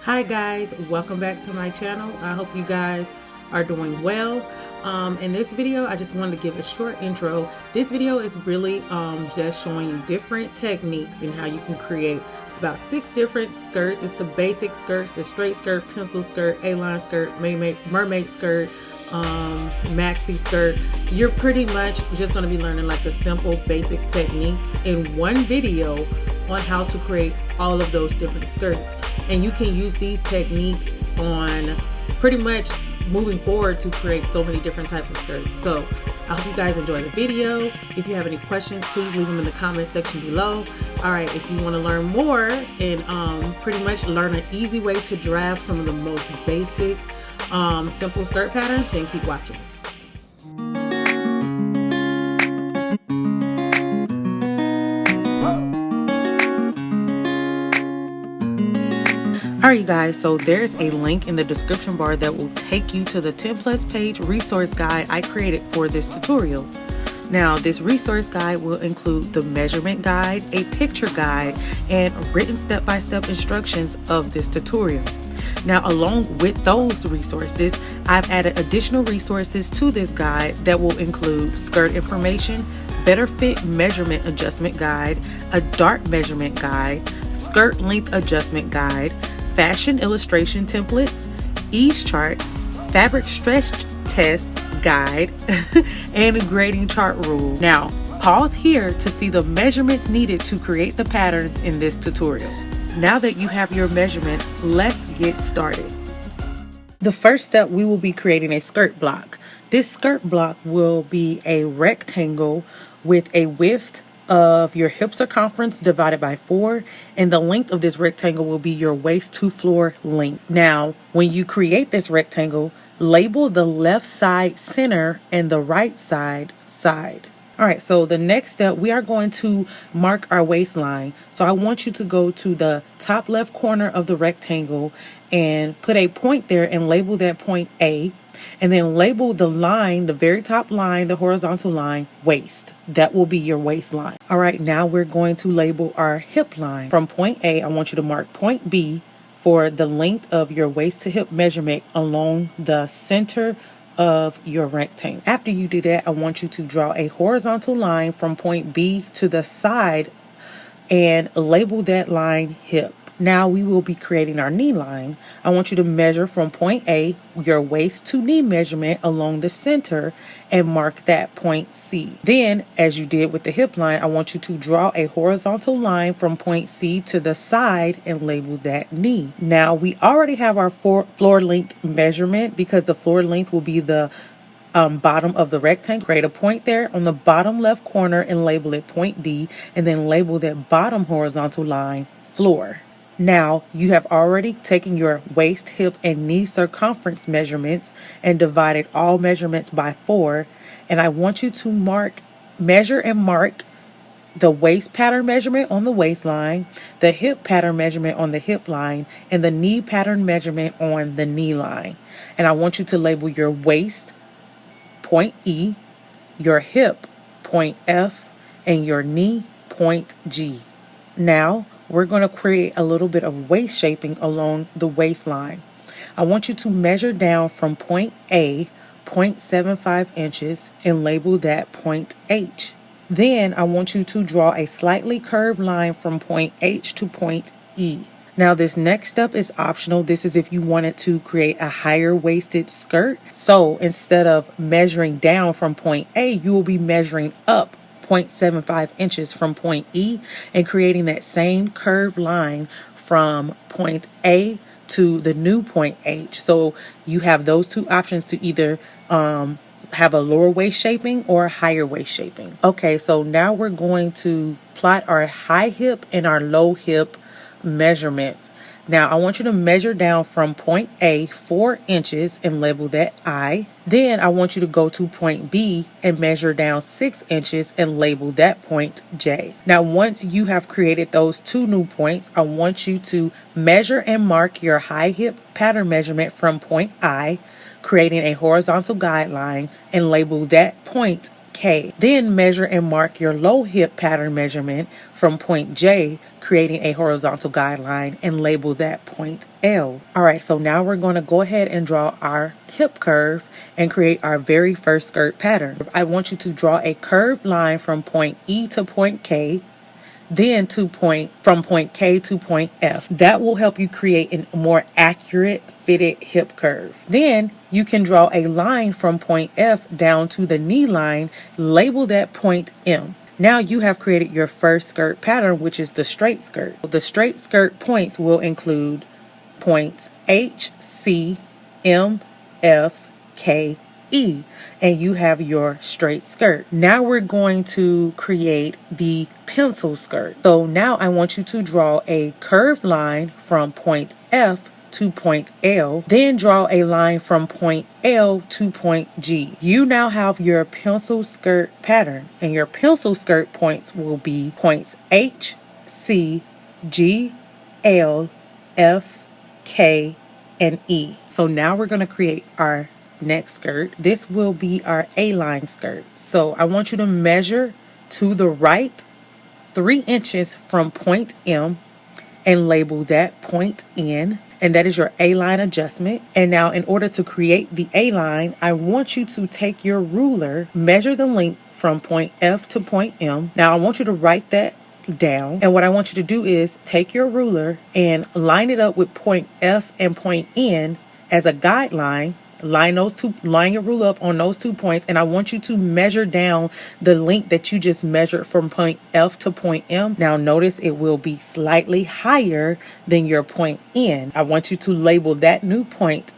Hi guys, welcome back to my channel. I hope you guys are doing well. In this video, I just wanted to give a short intro. This video is really just showing you different techniques and how you can create about 6 different skirts. It's the basic skirts, the straight skirt, pencil skirt, A-line skirt, mermaid skirt, maxi skirt. You're pretty much just going to be learning like the simple basic techniques in one video on how to create all of those different skirts. And you can use these techniques on pretty much moving forward to create so many different types of skirts. So I hope you guys enjoy the video. If you have any questions, please leave them in the comment section below. All right, if you want to learn more and pretty much learn an easy way to draft some of the most basic simple skirt patterns, then keep watching. Alright, you guys, so there's a link in the description bar that will take you to the 10+ page resource guide I created for this tutorial. Now, this resource guide will include the measurement guide, a picture guide, and written step-by-step instructions of this tutorial. Now, along with those resources, I've added additional resources to this guide that will include skirt information, better fit measurement adjustment guide, a dart measurement guide, skirt length adjustment guide, fashion illustration templates, ease chart, fabric stretch test guide, and a grading chart rule. Now, pause here to see the measurements needed to create the patterns in this tutorial. Now that you have your measurements, let's get started. The first step, we will be creating a skirt block. This skirt block will be a rectangle with a width of your hip circumference divided by 4, and the length of this rectangle will be your waist to floor length. Now, when you create this rectangle, label the left side center and the right side side. All right, so the next step, we are going to mark our waistline. So I want you to go to the top left corner of the rectangle and put a point there and label that point A. And then label the line, the very top line, the horizontal line, waist. That will be your waistline. All right, now we're going to label our hip line. From point A, I want you to mark point B for the length of your waist to hip measurement along the center of your rectangle. After you do that, I want you to draw a horizontal line from point B to the side and label that line hip. Now we will be creating our knee line. I want you to measure from point A, your waist to knee measurement along the center, and mark that point C. Then, as you did with the hip line, I want you to draw a horizontal line from point C to the side and label that knee. Now we already have our floor length measurement because the floor length will be the bottom of the rectangle. Create a point there on the bottom left corner and label it point D, and then label that bottom horizontal line floor. Now, you have already taken your waist, hip, and knee circumference measurements and divided all measurements by 4. And I want you to measure and mark the waist pattern measurement on the waistline, the hip pattern measurement on the hip line, and the knee pattern measurement on the knee line. And I want you to label your waist point E, your hip point F, and your knee point G. Now, we're going to create a little bit of waist shaping along the waistline. I want you to measure down from point A, 0.75 inches, and label that point H. Then I want you to draw a slightly curved line from point H to point E. Now this next step is optional. This is if you wanted to create a higher waisted skirt. So instead of measuring down from point A, you will be measuring up 0.75 inches from point E and creating that same curved line from point A to the new point H. So you have those two options to either have a lower waist shaping or a higher waist shaping. Okay, so now we're going to plot our high hip and our low hip measurements. Now, I want you to measure down from point A 4 inches and label that I. Then I want you to go to point B and measure down 6 inches and label that point J. Now, once you have created those 2 new points, I want you to measure and mark your high hip pattern measurement from point I, creating a horizontal guideline, and label that point K. Then measure and mark your low hip pattern measurement from point J, creating a horizontal guideline, and label that point L. Alright, so now we're going to go ahead and draw our hip curve and create our very first skirt pattern. I want you to draw a curved line from point E to point K, then from point K to point F. That will help you create a more accurate fitted hip curve. Then you can draw a line from point F down to the knee line, label that point M. Now you have created your first skirt pattern, which is the straight skirt. The straight skirt points will include points H, C, M, F, K, E, and you have your straight skirt. Now we're going to create the pencil skirt. So now I want you to draw a curved line from point F to point L, then draw a line from point L to point G. You now have your pencil skirt pattern, and your pencil skirt points will be points H, C, G, L, F, K, and E. So now we're going to create our next skirt. This will be our A-line skirt. So I want you to measure to the right 3 inches from point M and label that point N, and that is your A-line adjustment. And now in order to create the A-line, I want you to take your ruler, measure the length from point F to point M. Now I want you to write that down, and what I want you to do is take your ruler and line it up with point F and point N as a guideline. Line your ruler up on those 2 points, and I want you to measure down the length that you just measured from point F to point M. Now notice it will be slightly higher than your point N. I want you to label that new point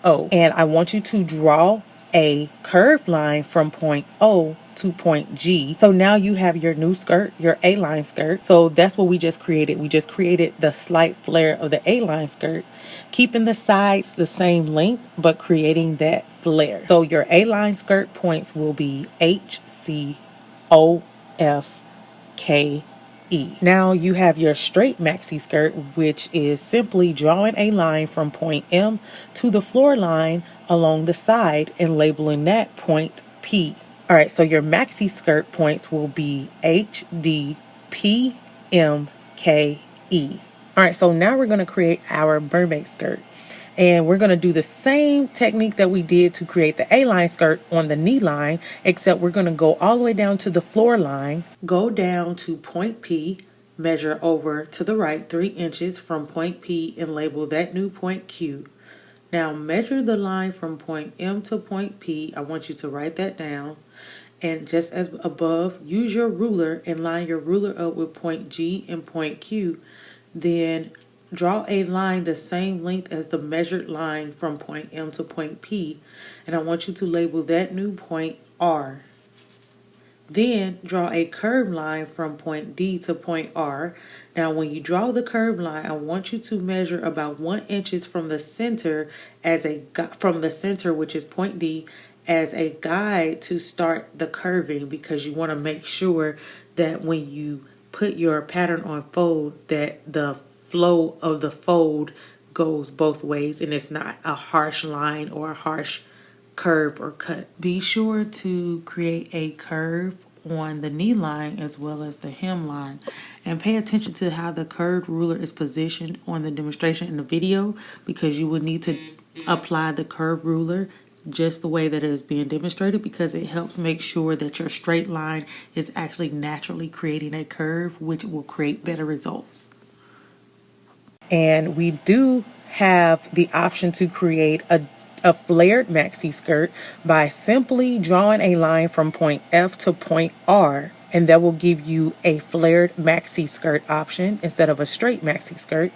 O, and I want you to draw a curved line from point O to point G. So now you have your new skirt, your A-line skirt. So that's what we just created. We just created the slight flare of the A-line skirt, keeping the sides the same length, but creating that flare. So your A-line skirt points will be H, C, O, F, K, E. Now you have your straight maxi skirt, which is simply drawing a line from point M to the floor line along the side and labeling that point P. All right, so your maxi skirt points will be H, D, P, M, K, E. All right, so now we're going to create our mermaid skirt. And we're going to do the same technique that we did to create the A-line skirt on the knee line, except we're going to go all the way down to the floor line, go down to point P, measure over to the right 3 inches from point P and label that new point Q. Now measure the line from point M to point P. I want you to write that down. And just as above, use your ruler and line your ruler up with point G and point Q. Then draw a line the same length as the measured line from point M to point P. And I want you to label that new point R. Then draw a curved line from point D to point R. Now when you draw the curved line, I want you to measure about 1 inch from the center which is point D, as a guide to start the curving, because you want to make sure that when you put your pattern on fold that the flow of the fold goes both ways and it's not a harsh line or a harsh curve or cut. Be sure to create a curve on the knee line as well as the hem line, and pay attention to how the curved ruler is positioned on the demonstration in the video, because you will need to apply the curved ruler just the way that it is being demonstrated, because it helps make sure that your straight line is actually naturally creating a curve, which will create better results. And we do have the option to create a flared maxi skirt by simply drawing a line from point F to point R, and that will give you a flared maxi skirt option instead of a straight maxi skirt.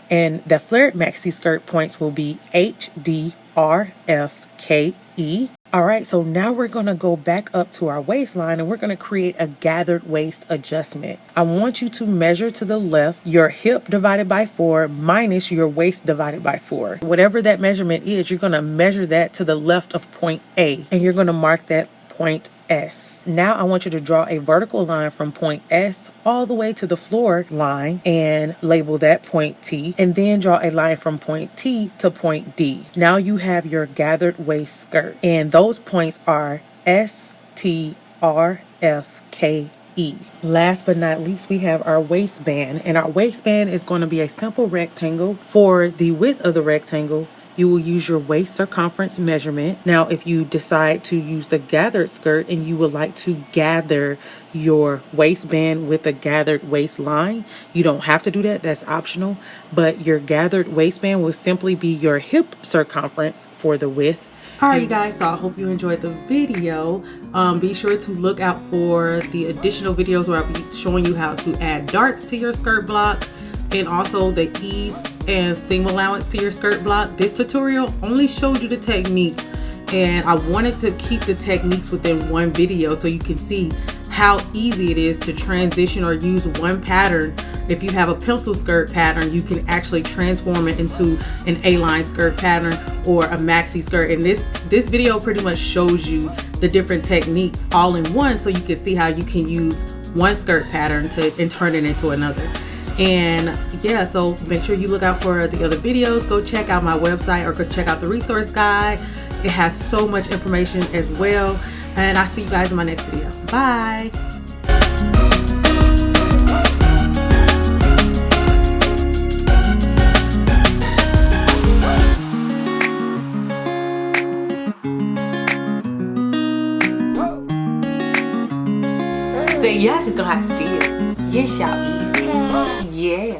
And the flared maxi skirt points will be H, D, R, F, K, E. All right, so now we're going to go back up to our waistline and we're going to create a gathered waist adjustment. I want you to measure to the left your hip divided by 4 minus your waist divided by 4. Whatever that measurement is, you're going to measure that to the left of point A, and you're going to mark that point S. Now I want you to draw a vertical line from point S all the way to the floor line and label that point T, and then draw a line from point T to point D. Now you have your gathered waist skirt, and those points are S, T, RFKE. Last but not least, we have our waistband, and our waistband is going to be a simple rectangle. For the width of the rectangle, you will use your waist circumference measurement. Now, if you decide to use the gathered skirt and you would like to gather your waistband with a gathered waistline, you don't have to do that. That's optional. But your gathered waistband will simply be your hip circumference for the width. Alright, you guys, so I hope you enjoyed the video. Be sure to look out for the additional videos where I'll be showing you how to add darts to your skirt block, and also the ease and seam allowance to your skirt block. This tutorial only showed you the techniques, and I wanted to keep the techniques within one video so you can see how easy it is to transition or use one pattern. If you have a pencil skirt pattern, you can actually transform it into an A-line skirt pattern or a maxi skirt. And this video pretty much shows you the different techniques all in one, so you can see how you can use one skirt pattern and turn it into another. And yeah, so make sure you look out for the other videos. Go check out my website or go check out the resource guide. It has so much information as well. And I'll see you guys in my next video. Bye. So y'all just gonna have to deal. Yes, y'all is. Yeah.